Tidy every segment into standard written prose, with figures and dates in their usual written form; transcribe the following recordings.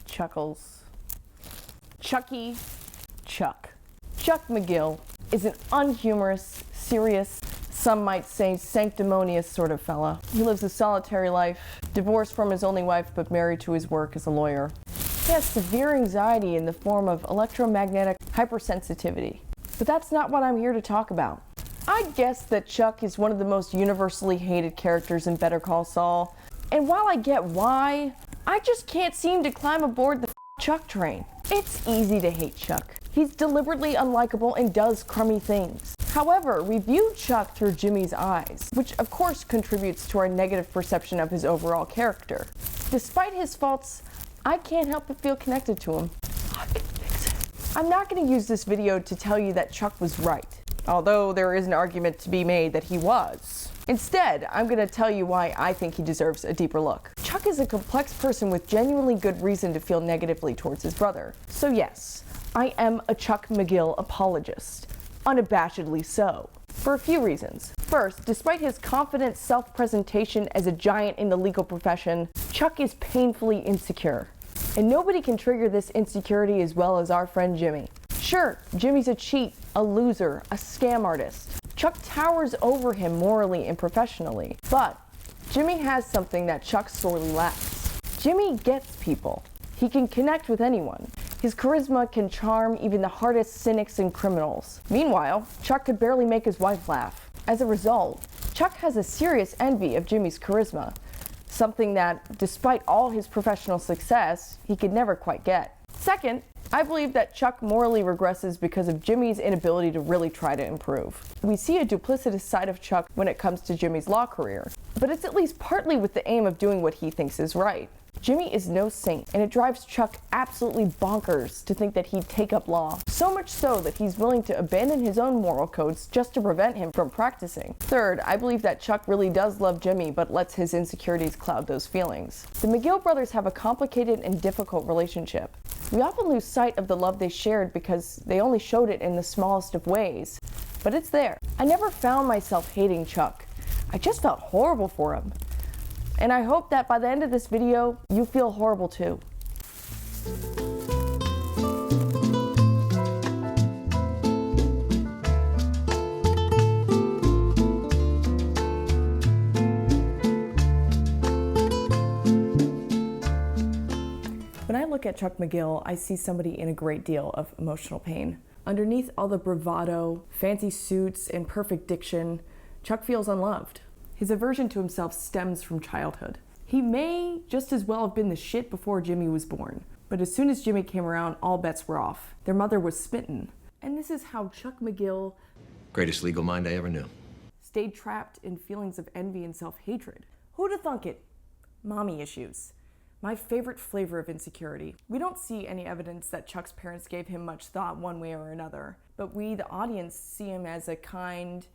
Chuckles. Chucky Chuck. Chuck McGill is an unhumorous, serious, some might say sanctimonious sort of fella. He lives a solitary life, divorced from his only wife but married to his work as a lawyer. He has severe anxiety in the form of electromagnetic hypersensitivity. But that's not what I'm here to talk about. I'd guess that Chuck is one of the most universally hated characters in Better Call Saul, and while I get why, I just can't seem to climb aboard the Chuck train. It's easy to hate Chuck. He's deliberately unlikable and does crummy things. However, we view Chuck through Jimmy's eyes, which of course contributes to our negative perception of his overall character. Despite his faults, I can't help but feel connected to him. I can fix it. I'm not going to use this video to tell you that Chuck was right, although there is an argument to be made that he was. Instead, I'm going to tell you why I think he deserves a deeper look. Chuck is a complex person with genuinely good reason to feel negatively towards his brother. So yes, I am a Chuck McGill apologist. Unabashedly so. For a few reasons. First, despite his confident self-presentation as a giant in the legal profession, Chuck is painfully insecure. And nobody can trigger this insecurity as well as our friend Jimmy. Sure, Jimmy's a cheat, a loser, a scam artist. Chuck towers over him morally and professionally. But Jimmy has something that Chuck sorely lacks. Jimmy gets people. He can connect with anyone. His charisma can charm even the hardest cynics and criminals. Meanwhile, Chuck could barely make his wife laugh. As a result, Chuck has a serious envy of Jimmy's charisma, something that, despite all his professional success, he could never quite get. Second, I believe that Chuck morally regresses because of Jimmy's inability to really try to improve. We see a duplicitous side of Chuck when it comes to Jimmy's law career, but it's at least partly with the aim of doing what he thinks is right. Jimmy is no saint, and it drives Chuck absolutely bonkers to think that he'd take up law. So much so that he's willing to abandon his own moral codes just to prevent him from practicing. Third, I believe that Chuck really does love Jimmy, but lets his insecurities cloud those feelings. The McGill brothers have a complicated and difficult relationship. We often lose sight of the love they shared because they only showed it in the smallest of ways. But it's there. I never found myself hating Chuck. I just felt horrible for him. And I hope that by the end of this video, you feel horrible too. When I look at Chuck McGill, I see somebody in a great deal of emotional pain. Underneath all the bravado, fancy suits, and perfect diction, Chuck feels unloved. His aversion to himself stems from childhood. He may just as well have been the shit before Jimmy was born, but as soon as Jimmy came around, all bets were off. Their mother was smitten. And this is how Chuck McGill, greatest legal mind I ever knew, stayed trapped in feelings of envy and self-hatred. Who'd have thunk it? Mommy issues. My favorite flavor of insecurity. We don't see any evidence that Chuck's parents gave him much thought one way or another, but we, the audience, see him as a kind,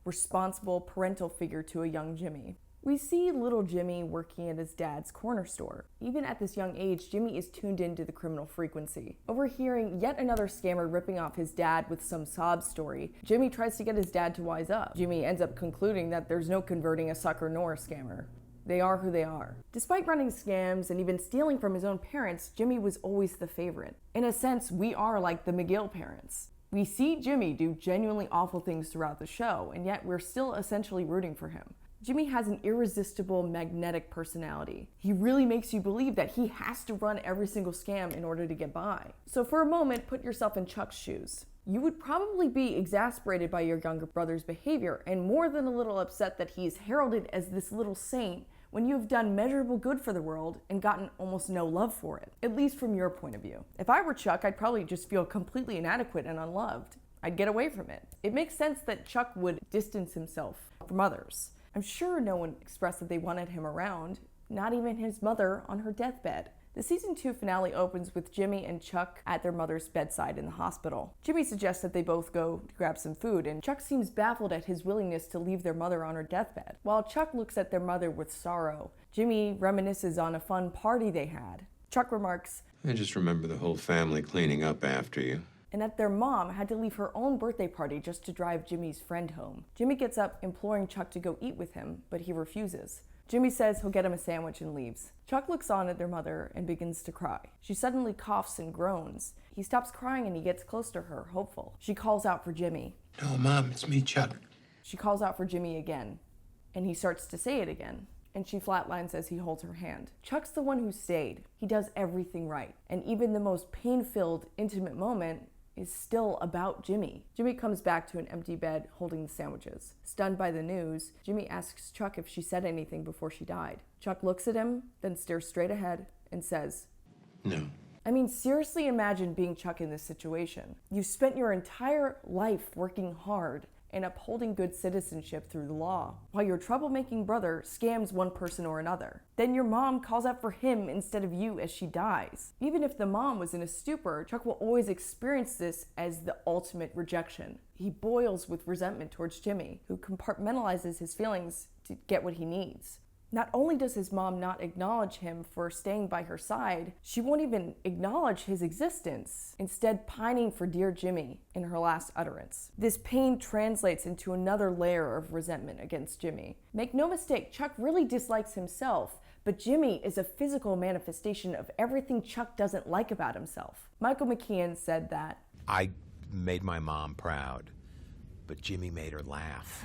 responsible parental figure to a young Jimmy. We see little Jimmy working at his dad's corner store. Even at this young age, Jimmy is tuned into the criminal frequency. Overhearing yet another scammer ripping off his dad with some sob story, Jimmy tries to get his dad to wise up. Jimmy ends up concluding that there's no converting a sucker nor a scammer. They are who they are. Despite running scams and even stealing from his own parents, Jimmy was always the favorite. In a sense, we are like the McGill parents. We see Jimmy do genuinely awful things throughout the show, and yet we're still essentially rooting for him. Jimmy has an irresistible, magnetic personality. He really makes you believe that he has to run every single scam in order to get by. So for a moment, put yourself in Chuck's shoes. You would probably be exasperated by your younger brother's behavior, and more than a little upset that he is heralded as this little saint when you have done measurable good for the world and gotten almost no love for it, at least from your point of view. If I were Chuck, I'd probably just feel completely inadequate and unloved. I'd get away from it. It makes sense that Chuck would distance himself from others. I'm sure no one expressed that they wanted him around, not even his mother on her deathbed. The season 2 finale opens with Jimmy and Chuck at their mother's bedside in the hospital. Jimmy suggests that they both go to grab some food, and Chuck seems baffled at his willingness to leave their mother on her deathbed. While Chuck looks at their mother with sorrow, Jimmy reminisces on a fun party they had. Chuck remarks, "I just remember the whole family cleaning up after you." And that their mom had to leave her own birthday party just to drive Jimmy's friend home. Jimmy gets up, imploring Chuck to go eat with him, but he refuses. Jimmy says he'll get him a sandwich and leaves. Chuck looks on at their mother and begins to cry. She suddenly coughs and groans. He stops crying and he gets close to her, hopeful. She calls out for Jimmy. No, Mom, it's me, Chuck. She calls out for Jimmy again, and he starts to say it again, and she flatlines as he holds her hand. Chuck's the one who stayed. He does everything right, and even the most pain-filled, intimate moment is still about Jimmy. Jimmy comes back to an empty bed holding the sandwiches. Stunned by the news, Jimmy asks Chuck if she said anything before she died. Chuck looks at him, then stares straight ahead and says, No. I mean, seriously imagine being Chuck in this situation. You've spent your entire life working hard and upholding good citizenship through the law, while your troublemaking brother scams one person or another. Then your mom calls out for him instead of you as she dies. Even if the mom was in a stupor, Chuck will always experience this as the ultimate rejection. He boils with resentment towards Jimmy, who compartmentalizes his feelings to get what he needs. Not only does his mom not acknowledge him for staying by her side, she won't even acknowledge his existence, instead pining for dear Jimmy in her last utterance. This pain translates into another layer of resentment against Jimmy. Make no mistake, Chuck really dislikes himself, but Jimmy is a physical manifestation of everything Chuck doesn't like about himself. Michael McKean said that, I made my mom proud, but Jimmy made her laugh.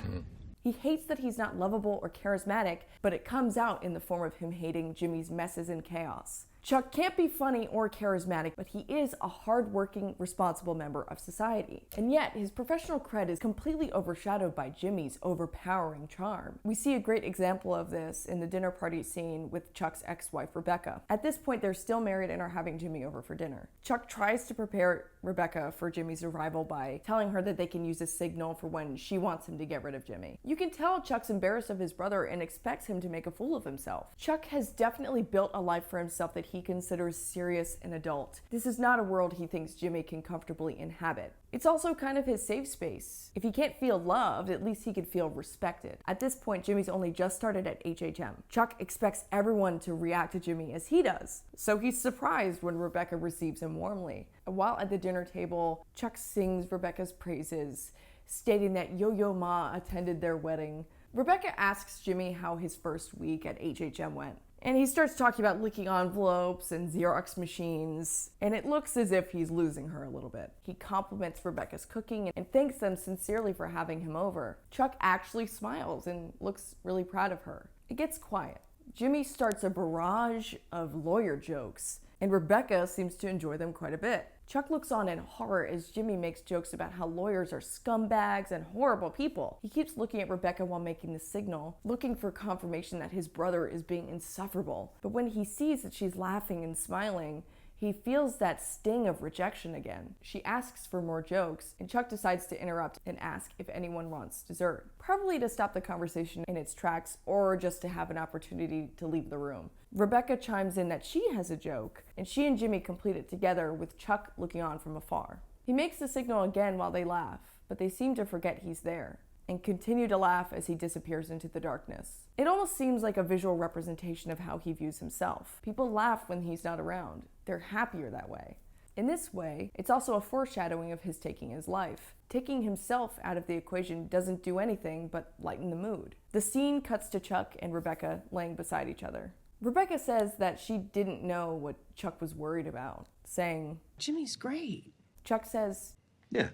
He hates that he's not lovable or charismatic, but it comes out in the form of him hating Jimmy's messes and chaos. Chuck can't be funny or charismatic, but he is a hard-working, responsible member of society. And yet, his professional cred is completely overshadowed by Jimmy's overpowering charm. We see a great example of this in the dinner party scene with Chuck's ex-wife, Rebecca. At this point, they're still married and are having Jimmy over for dinner. Chuck tries to prepare Rebecca for Jimmy's arrival by telling her that they can use a signal for when she wants him to get rid of Jimmy. You can tell Chuck's embarrassed of his brother and expects him to make a fool of himself. Chuck has definitely built a life for himself that he considers serious and adult. This is not a world he thinks Jimmy can comfortably inhabit. It's also kind of his safe space. If he can't feel loved, at least he could feel respected. At this point, Jimmy's only just started at HHM. Chuck expects everyone to react to Jimmy as he does, so he's surprised when Rebecca receives him warmly. While at the dinner table, Chuck sings Rebecca's praises, stating that Yo-Yo Ma attended their wedding. Rebecca asks Jimmy how his first week at HHM went. And he starts talking about licking envelopes and Xerox machines, and it looks as if he's losing her a little bit. He compliments Rebecca's cooking and thanks them sincerely for having him over. Chuck actually smiles and looks really proud of her. It gets quiet. Jimmy starts a barrage of lawyer jokes, and Rebecca seems to enjoy them quite a bit. Chuck looks on in horror as Jimmy makes jokes about how lawyers are scumbags and horrible people. He keeps looking at Rebecca while making the signal, looking for confirmation that his brother is being insufferable. But when he sees that she's laughing and smiling, he feels that sting of rejection again. She asks for more jokes, and Chuck decides to interrupt and ask if anyone wants dessert. Probably to stop the conversation in its tracks or just to have an opportunity to leave the room. Rebecca chimes in that she has a joke, and she and Jimmy complete it together with Chuck looking on from afar. He makes the signal again while they laugh, but they seem to forget he's there, and continue to laugh as he disappears into the darkness. It almost seems like a visual representation of how he views himself. People laugh when he's not around. They're happier that way. In this way, it's also a foreshadowing of his taking his life. Taking himself out of the equation doesn't do anything but lighten the mood. The scene cuts to Chuck and Rebecca laying beside each other. Rebecca says that she didn't know what Chuck was worried about, saying, Jimmy's great. Chuck says, Yeah.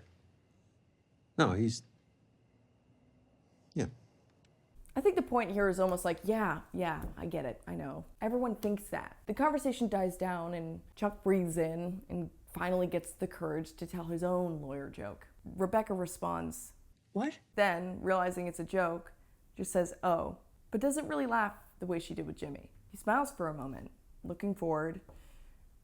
No, he's... Yeah. I think the point here is almost like, yeah, I get it, I know. Everyone thinks that. The conversation dies down and Chuck breathes in and finally gets the courage to tell his own lawyer joke. Rebecca responds, What? then, realizing it's a joke, just says, oh, but doesn't really laugh the way she did with Jimmy. He smiles for a moment, looking forward,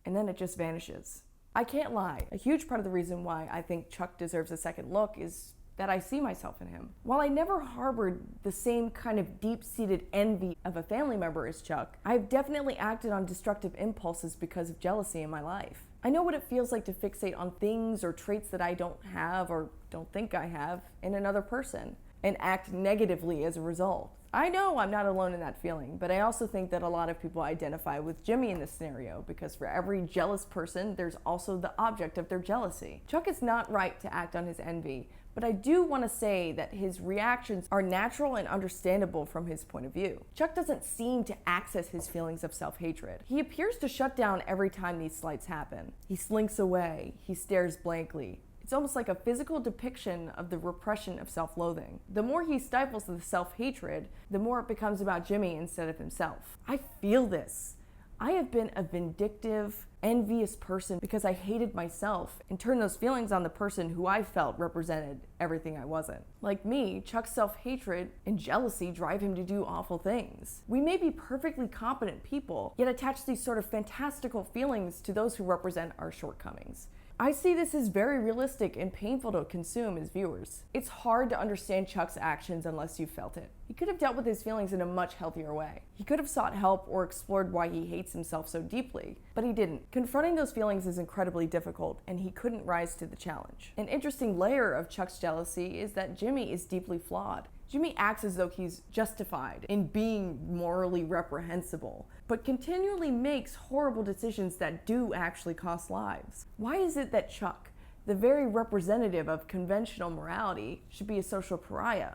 and then it just vanishes. I can't lie. A huge part of the reason why I think Chuck deserves a second look is that I see myself in him. While I never harbored the same kind of deep-seated envy of a family member as Chuck, I've definitely acted on destructive impulses because of jealousy in my life. I know what it feels like to fixate on things or traits that I don't have or don't think I have in another person. and act negatively as a result. I know I'm not alone in that feeling, but I also think that a lot of people identify with Jimmy in this scenario because for every jealous person, there's also the object of their jealousy. Chuck is not right to act on his envy, but I do want to say that his reactions are natural and understandable from his point of view. Chuck doesn't seem to access his feelings of self-hatred. He appears to shut down every time these slights happen. He slinks away, he stares blankly. It's almost like a physical depiction of the repression of self-loathing. The more he stifles the self-hatred, the more it becomes about Jimmy instead of himself. I feel this. I have been a vindictive, envious person because I hated myself and turned those feelings on the person who I felt represented everything I wasn't. Like me, Chuck's self-hatred and jealousy drive him to do awful things. We may be perfectly competent people, yet attach these sort of fantastical feelings to those who represent our shortcomings. I see this as very realistic and painful to consume as viewers. It's hard to understand Chuck's actions unless you've felt it. He could have dealt with his feelings in a much healthier way. He could have sought help or explored why he hates himself so deeply, but he didn't. Confronting those feelings is incredibly difficult, and he couldn't rise to the challenge. An interesting layer of Chuck's jealousy is that Jimmy is deeply flawed. Jimmy acts as though he's justified in being morally reprehensible, but continually makes horrible decisions that do actually cost lives. Why is it that Chuck, the very representative of conventional morality, should be a social pariah?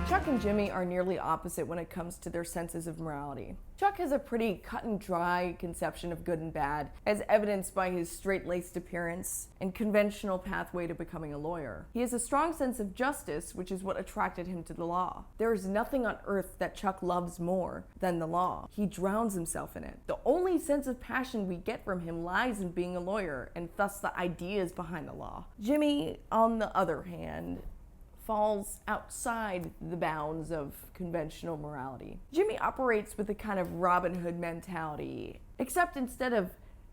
Chuck and Jimmy are nearly opposite when it comes to their senses of morality. Chuck has a pretty cut and dry conception of good and bad, as evidenced by his straight-laced appearance and conventional pathway to becoming a lawyer. He has a strong sense of justice, which is what attracted him to the law. There is nothing on earth that Chuck loves more than the law. He drowns himself in it. The only sense of passion we get from him lies in being a lawyer, and thus the ideas behind the law. Jimmy, on the other hand, falls outside the bounds of conventional morality. Jimmy operates with a kind of Robin Hood mentality, except instead of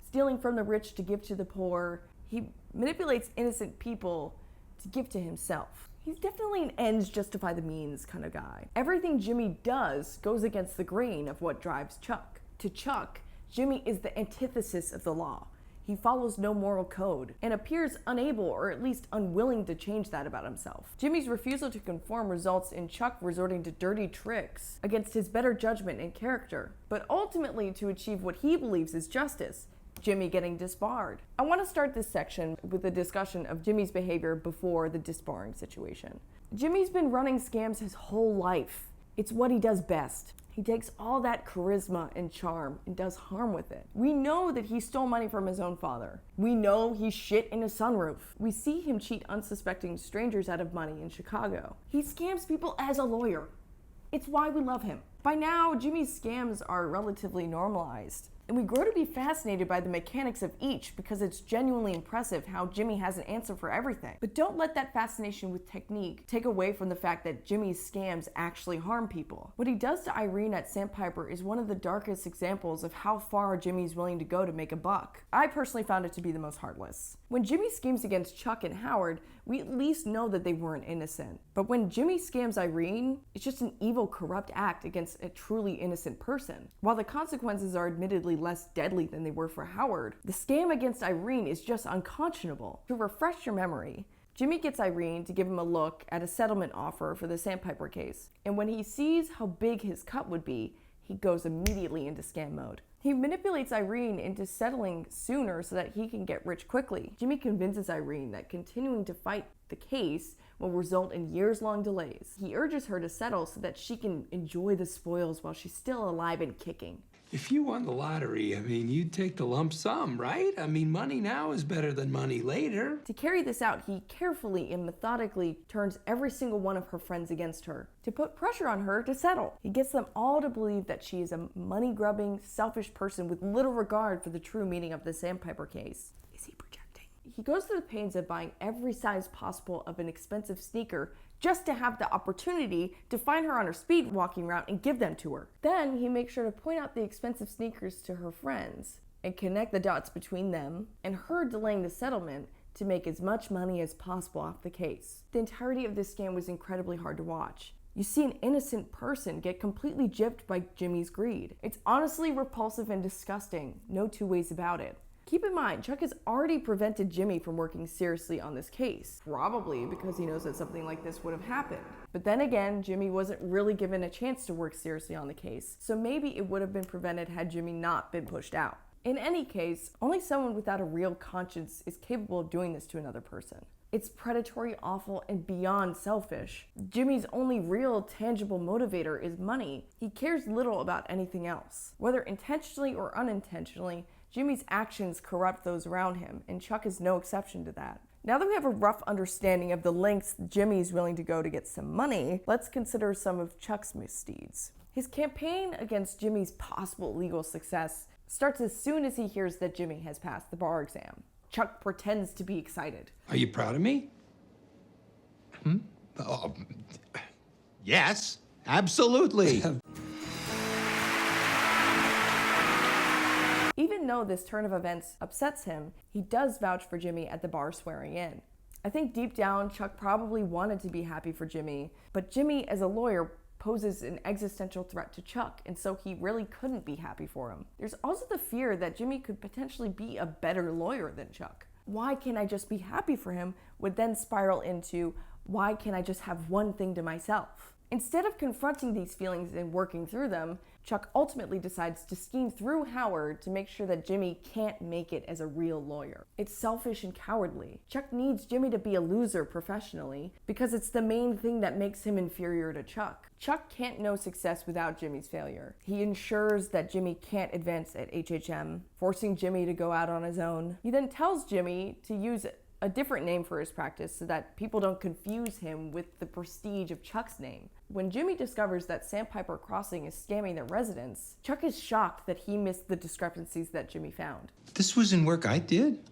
stealing from the rich to give to the poor, he manipulates innocent people to give to himself. He's definitely an ends justify the means kind of guy. Everything Jimmy does goes against the grain of what drives Chuck. To Chuck, Jimmy is the antithesis of the law. He follows no moral code and appears unable or at least unwilling to change that about himself. Jimmy's refusal to conform results in Chuck resorting to dirty tricks against his better judgment and character, but ultimately to achieve what he believes is justice, Jimmy getting disbarred. I want to start this section with a discussion of Jimmy's behavior before the disbarring situation. Jimmy's been running scams his whole life. It's what he does best. He takes all that charisma and charm and does harm with it. We know that he stole money from his own father. We know he shit in a sunroof. We see him cheat unsuspecting strangers out of money in Chicago. He scams people as a lawyer. It's why we love him. By now, Jimmy's scams are relatively normalized, and we grow to be fascinated by the mechanics of each because it's genuinely impressive how Jimmy has an answer for everything. But don't let that fascination with technique take away from the fact that Jimmy's scams actually harm people. What he does to Irene at Sandpiper is one of the darkest examples of how far Jimmy's willing to go to make a buck. I personally found it to be the most heartless. When Jimmy schemes against Chuck and Howard, we at least know that they weren't innocent. But when Jimmy scams Irene, it's just an evil, corrupt act against a truly innocent person. While the consequences are admittedly less deadly than they were for Howard, the scam against Irene is just unconscionable. To refresh your memory, Jimmy gets Irene to give him a look at a settlement offer for the Sandpiper case, and when he sees how big his cut would be, he goes immediately into scam mode. He manipulates Irene into settling sooner so that he can get rich quickly. Jimmy convinces Irene that continuing to fight the case will result in years-long delays. He urges her to settle so that she can enjoy the spoils while she's still alive and kicking. If you won the lottery, I mean, you'd take the lump sum, right? I mean, money now is better than money later. To carry this out, he carefully and methodically turns every single one of her friends against her to put pressure on her to settle. He gets them all to believe that she is a money-grubbing, selfish person with little regard for the true meaning of the Sandpiper case. Is he projecting? He goes through the pains of buying every size possible of an expensive sneaker just to have the opportunity to find her on her speed walking route and give them to her. Then he makes sure to point out the expensive sneakers to her friends and connect the dots between them and her delaying the settlement to make as much money as possible off the case. The entirety of this scam was incredibly hard to watch. You see an innocent person get completely gypped by Jimmy's greed. It's honestly repulsive and disgusting, no two ways about it. Keep in mind, Chuck has already prevented Jimmy from working seriously on this case, probably because he knows that something like this would have happened. But then again, Jimmy wasn't really given a chance to work seriously on the case, so maybe it would have been prevented had Jimmy not been pushed out. In any case, only someone without a real conscience is capable of doing this to another person. It's predatory, awful, and beyond selfish. Jimmy's only real, tangible motivator is money. He cares little about anything else. Whether intentionally or unintentionally, Jimmy's actions corrupt those around him, and Chuck is no exception to that. Now that we have a rough understanding of the lengths Jimmy is willing to go to get some money, let's consider some of Chuck's misdeeds. His campaign against Jimmy's possible legal success starts as soon as he hears that Jimmy has passed the bar exam. Chuck pretends to be excited. Are you proud of me? Oh, yes, absolutely. Even though this turn of events upsets him, he does vouch for Jimmy at the bar swearing in. I think deep down, Chuck probably wanted to be happy for Jimmy, but Jimmy, as a lawyer, poses an existential threat to Chuck, and so he really couldn't be happy for him. There's also the fear that Jimmy could potentially be a better lawyer than Chuck. Why can't I just be happy for him would then spiral into, why can't I just have one thing to myself? Instead of confronting these feelings and working through them, Chuck ultimately decides to scheme through Howard to make sure that Jimmy can't make it as a real lawyer. It's selfish and cowardly. Chuck needs Jimmy to be a loser professionally because it's the main thing that makes him inferior to Chuck. Chuck can't know success without Jimmy's failure. He ensures that Jimmy can't advance at HHM, forcing Jimmy to go out on his own. He then tells Jimmy to use a different name for his practice so that people don't confuse him with the prestige of Chuck's name. When Jimmy discovers that Sandpiper Crossing is scamming their residents, Chuck is shocked that he missed the discrepancies that Jimmy found. This was in work I did?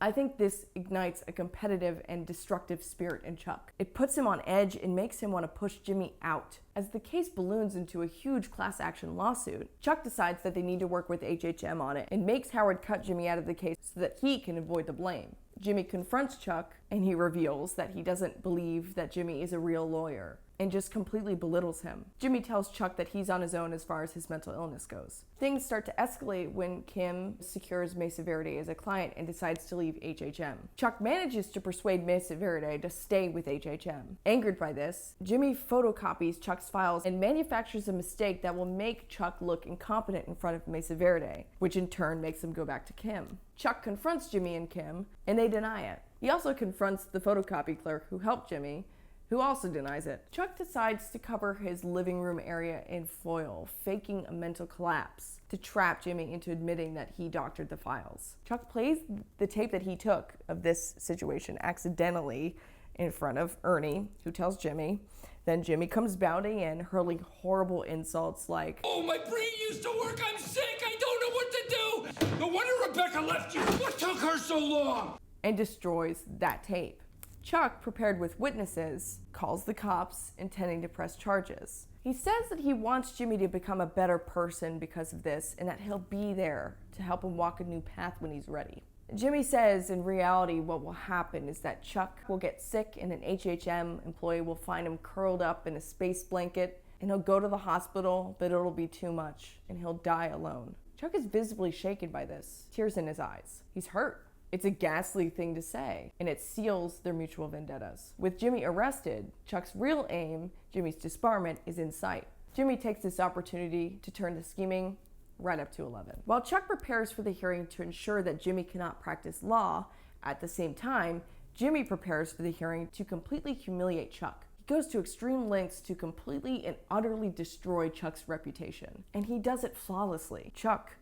I think this ignites a competitive and destructive spirit in Chuck. It puts him on edge and makes him want to push Jimmy out. As the case balloons into a huge class action lawsuit, Chuck decides that they need to work with HHM on it and makes Howard cut Jimmy out of the case so that he can avoid the blame. Jimmy confronts Chuck and he reveals that he doesn't believe that Jimmy is a real lawyer and just completely belittles him. Jimmy tells Chuck that he's on his own as far as his mental illness goes. Things start to escalate when Kim secures Mesa Verde as a client and decides to leave HHM. Chuck manages to persuade Mesa Verde to stay with HHM. Angered by this, Jimmy photocopies Chuck's files and manufactures a mistake that will make Chuck look incompetent in front of Mesa Verde, which in turn makes him go back to Kim. Chuck confronts Jimmy and Kim, and they deny it. He also confronts the photocopy clerk who helped Jimmy, who also denies it. Chuck decides to cover his living room area in foil, faking a mental collapse to trap Jimmy into admitting that he doctored the files. Chuck plays the tape that he took of this situation accidentally in front of Ernie, who tells Jimmy. Then Jimmy comes bounding in, hurling horrible insults like, Oh, my brain used to work. I'm sick. I don't know what to do. No wonder Rebecca left you. What took her so long? and destroys that tape. Chuck, prepared with witnesses, calls the cops, intending to press charges. He says that he wants Jimmy to become a better person because of this, and that he'll be there to help him walk a new path when he's ready. Jimmy says in reality what will happen is that Chuck will get sick and an HHM employee will find him curled up in a space blanket, and he'll go to the hospital, but it'll be too much, and he'll die alone. Chuck is visibly shaken by this, tears in his eyes. He's hurt. It's a ghastly thing to say, and it seals their mutual vendettas. With Jimmy arrested, Chuck's real aim, Jimmy's disbarment, is in sight. Jimmy takes this opportunity to turn the scheming right up to 11. While Chuck prepares for the hearing to ensure that Jimmy cannot practice law, at the same time, Jimmy prepares for the hearing to completely humiliate Chuck. He goes to extreme lengths to completely and utterly destroy Chuck's reputation, and he does it flawlessly. Chuck,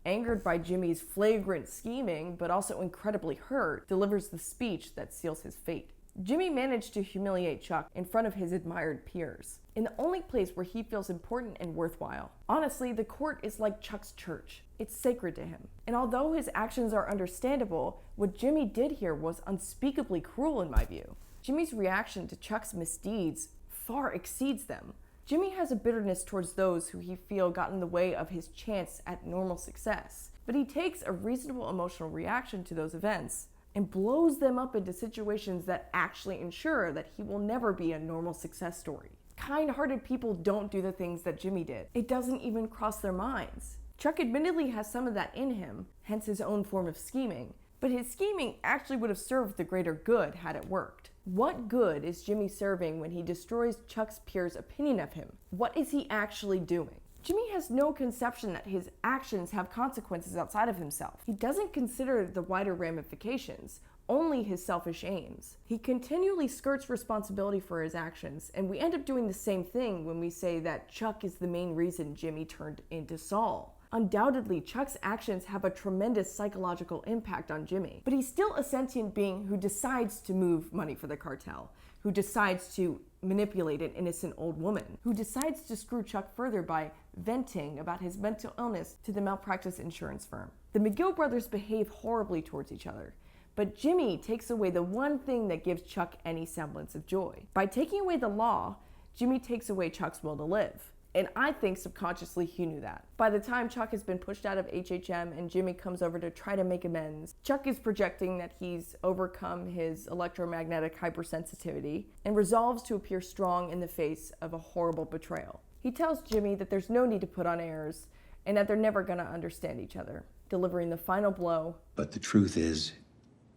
angered by Jimmy's flagrant scheming, but also incredibly hurt, delivers the speech that seals his fate. Jimmy managed to humiliate Chuck in front of his admired peers, in the only place where he feels important and worthwhile. Honestly, the court is like Chuck's church. It's sacred to him. And although his actions are understandable, what Jimmy did here was unspeakably cruel in my view. Jimmy's reaction to Chuck's misdeeds far exceeds them. Jimmy has a bitterness towards those who he feels got in the way of his chance at normal success, but he takes a reasonable emotional reaction to those events and blows them up into situations that actually ensure that he will never be a normal success story. Kind-hearted people don't do the things that Jimmy did. It doesn't even cross their minds. Chuck admittedly has some of that in him, hence his own form of scheming, but his scheming actually would have served the greater good had it worked. What good is Jimmy serving when he destroys Chuck's peers' opinion of him? What is he actually doing? Jimmy has no conception that his actions have consequences outside of himself. He doesn't consider the wider ramifications, only his selfish aims. He continually skirts responsibility for his actions, and we end up doing the same thing when we say that Chuck is the main reason Jimmy turned into Saul. Undoubtedly, Chuck's actions have a tremendous psychological impact on Jimmy, but he's still a sentient being who decides to move money for the cartel, who decides to manipulate an innocent old woman, who decides to screw Chuck further by venting about his mental illness to the malpractice insurance firm. The McGill brothers behave horribly towards each other, but Jimmy takes away the one thing that gives Chuck any semblance of joy. By taking away the law, Jimmy takes away Chuck's will to live. And I think subconsciously he knew that. By the time Chuck has been pushed out of HHM and Jimmy comes over to try to make amends, Chuck is projecting that he's overcome his electromagnetic hypersensitivity and resolves to appear strong in the face of a horrible betrayal. He tells Jimmy that there's no need to put on airs and that they're never gonna understand each other, delivering the final blow. But the truth is,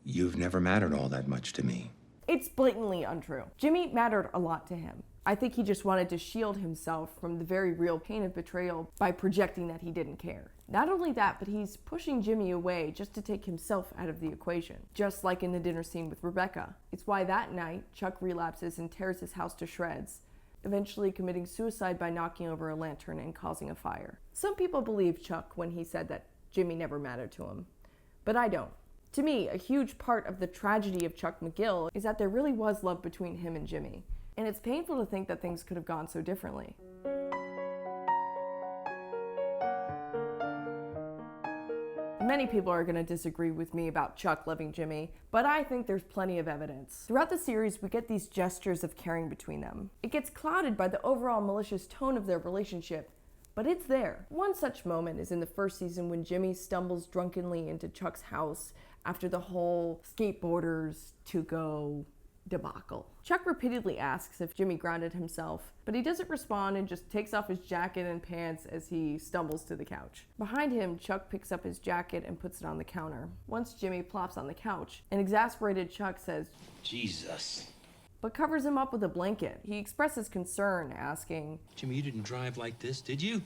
you've never mattered all that much to me. It's blatantly untrue. Jimmy mattered a lot to him. I think he just wanted to shield himself from the very real pain of betrayal by projecting that he didn't care. Not only that, but he's pushing Jimmy away just to take himself out of the equation, just like in the dinner scene with Rebecca. It's why that night, Chuck relapses and tears his house to shreds, eventually committing suicide by knocking over a lantern and causing a fire. Some people believe Chuck when he said that Jimmy never mattered to him, but I don't. To me, a huge part of the tragedy of Chuck McGill is that there really was love between him and Jimmy. And it's painful to think that things could have gone so differently. Many people are going to disagree with me about Chuck loving Jimmy, but I think there's plenty of evidence. Throughout the series, we get these gestures of caring between them. It gets clouded by the overall malicious tone of their relationship, but it's there. One such moment is in the first season when Jimmy stumbles drunkenly into Chuck's house after the whole skateboarders to go debacle. Chuck repeatedly asks if Jimmy grounded himself, but he doesn't respond and just takes off his jacket and pants as he stumbles to the couch. Behind him, Chuck picks up his jacket and puts it on the counter. Once Jimmy plops on the couch, an exasperated Chuck says, Jesus. but covers him up with a blanket. He expresses concern, asking, Jimmy, you didn't drive like this, did you?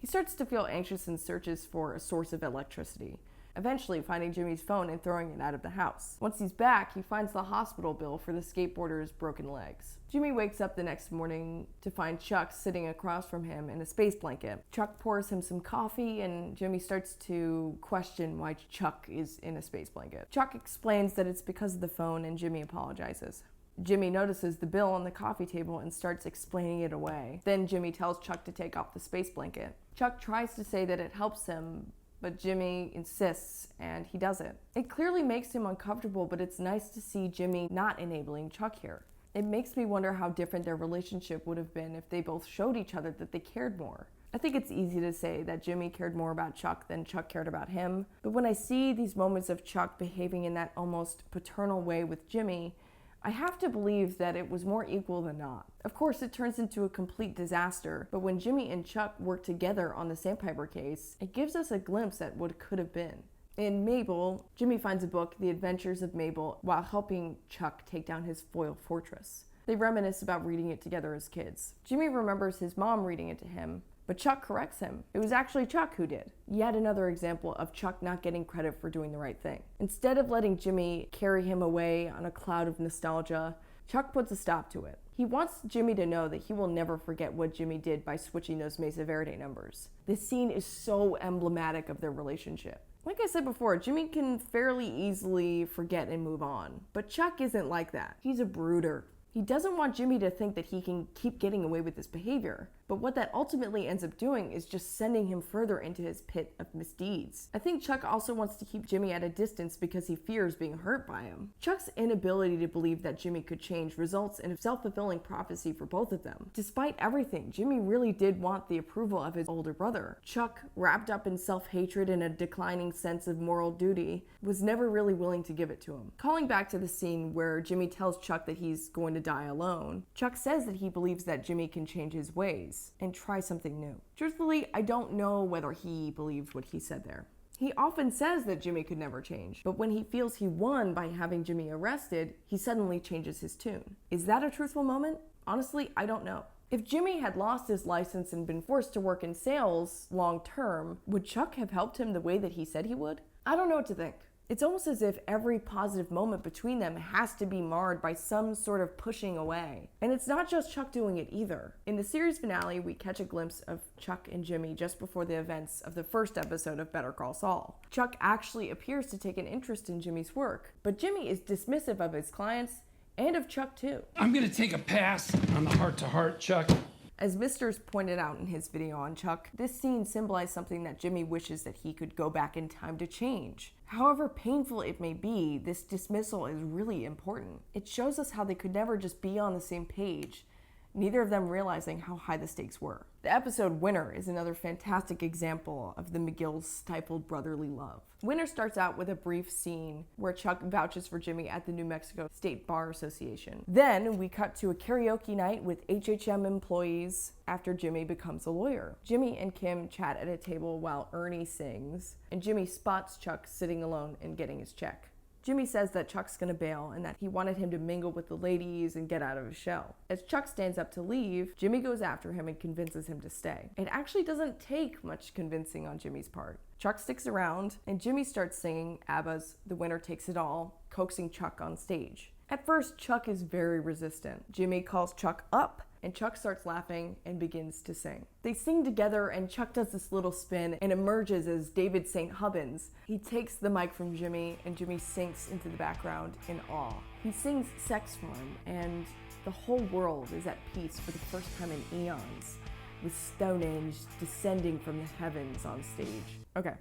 He starts to feel anxious and searches for a source of electricity, eventually finding Jimmy's phone and throwing it out of the house. Once he's back, he finds the hospital bill for the skateboarder's broken legs. Jimmy wakes up the next morning to find Chuck sitting across from him in a space blanket. Chuck pours him some coffee, and Jimmy starts to question why Chuck is in a space blanket. Chuck explains that it's because of the phone, and Jimmy apologizes. Jimmy notices the bill on the coffee table and starts explaining it away. Then Jimmy tells Chuck to take off the space blanket. Chuck tries to say that it helps him, but Jimmy insists, and he doesn't. It clearly makes him uncomfortable, but it's nice to see Jimmy not enabling Chuck here. It makes me wonder how different their relationship would have been if they both showed each other that they cared more. I think it's easy to say that Jimmy cared more about Chuck than Chuck cared about him, but when I see these moments of Chuck behaving in that almost paternal way with Jimmy, I have to believe that it was more equal than not. Of course, it turns into a complete disaster, but when Jimmy and Chuck work together on the Sandpiper case, it gives us a glimpse at what could have been. In Mabel, Jimmy finds a book, The Adventures of Mabel, while helping Chuck take down his foil fortress. They reminisce about reading it together as kids. Jimmy remembers his mom reading it to him, but Chuck corrects him. It was actually Chuck who did. Yet another example of Chuck not getting credit for doing the right thing. Instead of letting Jimmy carry him away on a cloud of nostalgia, Chuck puts a stop to it. He wants Jimmy to know that he will never forget what Jimmy did by switching those Mesa Verde numbers. This scene is so emblematic of their relationship. Like I said before, Jimmy can fairly easily forget and move on, but Chuck isn't like that. He's a brooder. He doesn't want Jimmy to think that he can keep getting away with this behavior, but what that ultimately ends up doing is just sending him further into his pit of misdeeds. I think Chuck also wants to keep Jimmy at a distance because he fears being hurt by him. Chuck's inability to believe that Jimmy could change results in a self-fulfilling prophecy for both of them. Despite everything, Jimmy really did want the approval of his older brother. Chuck, wrapped up in self-hatred and a declining sense of moral duty, was never really willing to give it to him. Calling back to the scene where Jimmy tells Chuck that he's going to die alone, Chuck says that he believes that Jimmy can change his ways. peace and try something new. Truthfully, I don't know whether he believed what he said there. He often says that Jimmy could never change, but when he feels he won by having Jimmy arrested, he suddenly changes his tune. Is that a truthful moment? Honestly, I don't know. If Jimmy had lost his license and been forced to work in sales long term, would Chuck have helped him the way that he said he would? I don't know what to think. It's almost as if every positive moment between them has to be marred by some sort of pushing away. And it's not just Chuck doing it either. In the series finale, we catch a glimpse of Chuck and Jimmy just before the events of the first episode of Better Call Saul. Chuck actually appears to take an interest in Jimmy's work, but Jimmy is dismissive of his clients and of Chuck too. I'm gonna take a pass on the heart-to-heart, Chuck. As Misters pointed out in his video on Chuck, this scene symbolized something that Jimmy wishes that he could go back in time to change. However painful it may be, this dismissal is really important. It shows us how they could never just be on the same page, neither of them realizing how high the stakes were. The episode Winner is another fantastic example of the McGills' stifled brotherly love. Winner starts out with a brief scene where Chuck vouches for Jimmy at the New Mexico State Bar Association. Then we cut to a karaoke night with HHM employees after Jimmy becomes a lawyer. Jimmy and Kim chat at a table while Ernie sings, and Jimmy spots Chuck sitting alone and getting his check. Jimmy says that Chuck's gonna bail and that he wanted him to mingle with the ladies and get out of his shell. As Chuck stands up to leave, Jimmy goes after him and convinces him to stay. It actually doesn't take much convincing on Jimmy's part. Chuck sticks around, and Jimmy starts singing ABBA's The Winner Takes It All, coaxing Chuck on stage. At first, Chuck is very resistant. Jimmy calls Chuck up, and Chuck starts laughing and begins to sing. They sing together, and Chuck does this little spin and emerges as David St. Hubbins. He takes the mic from Jimmy, and Jimmy sinks into the background in awe. He sings Sex Form, and the whole world is at peace for the first time in eons, with Stonehenge descending from the heavens on stage. Okay.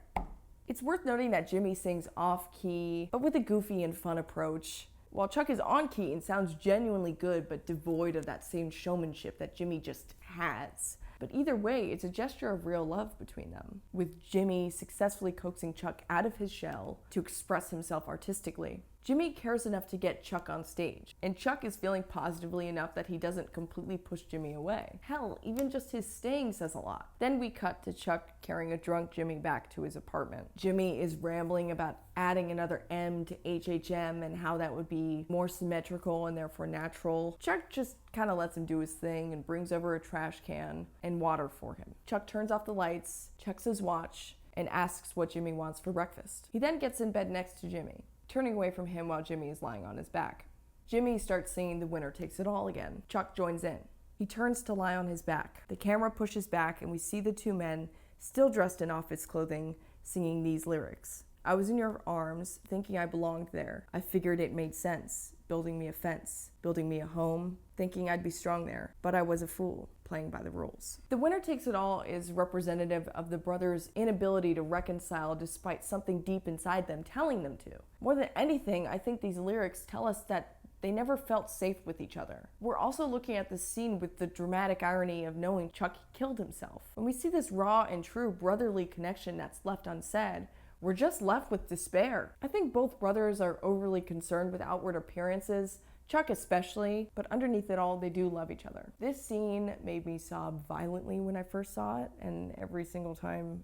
It's worth noting that Jimmy sings off-key, but with a goofy and fun approach, while Chuck is on key and sounds genuinely good but devoid of that same showmanship that Jimmy just has. But either way, it's a gesture of real love between them, with Jimmy successfully coaxing Chuck out of his shell to express himself artistically. Jimmy cares enough to get Chuck on stage, and Chuck is feeling positively enough that he doesn't completely push Jimmy away. Hell, even just his staying says a lot. Then we cut to Chuck carrying a drunk Jimmy back to his apartment. Jimmy is rambling about adding another M to HHM and how that would be more symmetrical and therefore natural. Chuck just kind of lets him do his thing and brings over a trash can and water for him. Chuck turns off the lights, checks his watch, and asks what Jimmy wants for breakfast. He then gets in bed next to Jimmy, turning away from him while Jimmy is lying on his back. Jimmy starts singing The Winner Takes It All again. Chuck joins in. He turns to lie on his back. The camera pushes back and we see the two men, still dressed in office clothing, singing these lyrics. I was in your arms, thinking I belonged there. I figured it made sense, building me a fence, building me a home, thinking I'd be strong there. But I was a fool, playing by the rules. The Winner Takes It All is representative of the brothers' inability to reconcile despite something deep inside them telling them to. More than anything, I think these lyrics tell us that they never felt safe with each other. We're also looking at this scene with the dramatic irony of knowing Chuck killed himself. When we see this raw and true brotherly connection that's left unsaid, we're just left with despair. I think both brothers are overly concerned with outward appearances, Chuck especially, but underneath it all, they do love each other. This scene made me sob violently when I first saw it, and every single time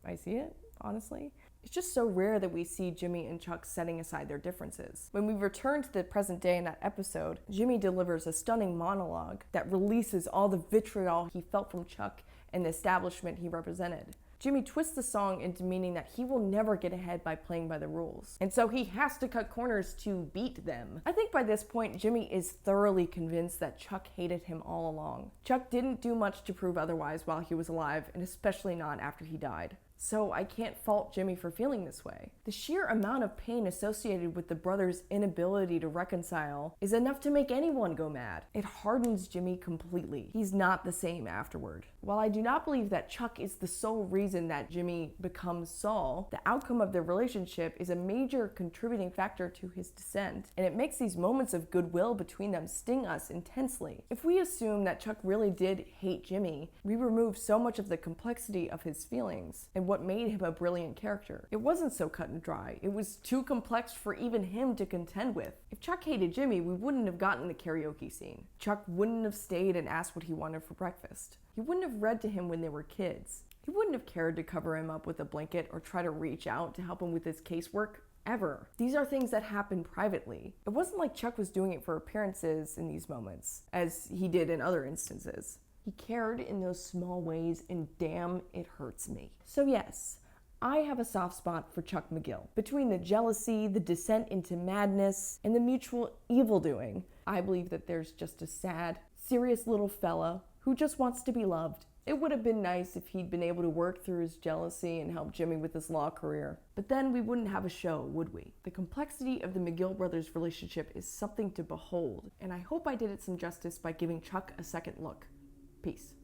I see it, honestly. It's just so rare that we see Jimmy and Chuck setting aside their differences. When we return to the present day in that episode, Jimmy delivers a stunning monologue that releases all the vitriol he felt from Chuck and the establishment he represented. Jimmy twists the song into meaning that he will never get ahead by playing by the rules, and so he has to cut corners to beat them. I think by this point, Jimmy is thoroughly convinced that Chuck hated him all along. Chuck didn't do much to prove otherwise while he was alive, and especially not after he died. So I can't fault Jimmy for feeling this way. The sheer amount of pain associated with the brothers' inability to reconcile is enough to make anyone go mad. It hardens Jimmy completely. He's not the same afterward. While I do not believe that Chuck is the sole reason that Jimmy becomes Saul, the outcome of their relationship is a major contributing factor to his descent, and it makes these moments of goodwill between them sting us intensely. If we assume that Chuck really did hate Jimmy, we remove so much of the complexity of his feelings and what made him a brilliant character. It wasn't so cut and dry. It was too complex for even him to contend with. If Chuck hated Jimmy, we wouldn't have gotten the karaoke scene. Chuck wouldn't have stayed and asked what he wanted for breakfast. He wouldn't have read to him when they were kids. He wouldn't have cared to cover him up with a blanket or try to reach out to help him with his casework, ever. These are things that happen privately. It wasn't like Chuck was doing it for appearances in these moments, as he did in other instances. He cared in those small ways, and damn, it hurts me. So yes, I have a soft spot for Chuck McGill. Between the jealousy, the descent into madness, and the mutual evil-doing, I believe that there's just a sad, serious little fella who just wants to be loved. It would have been nice if he'd been able to work through his jealousy and help Jimmy with his law career. But then we wouldn't have a show, would we? The complexity of the McGill brothers' relationship is something to behold, and I hope I did it some justice by giving Chuck a second look. Peace.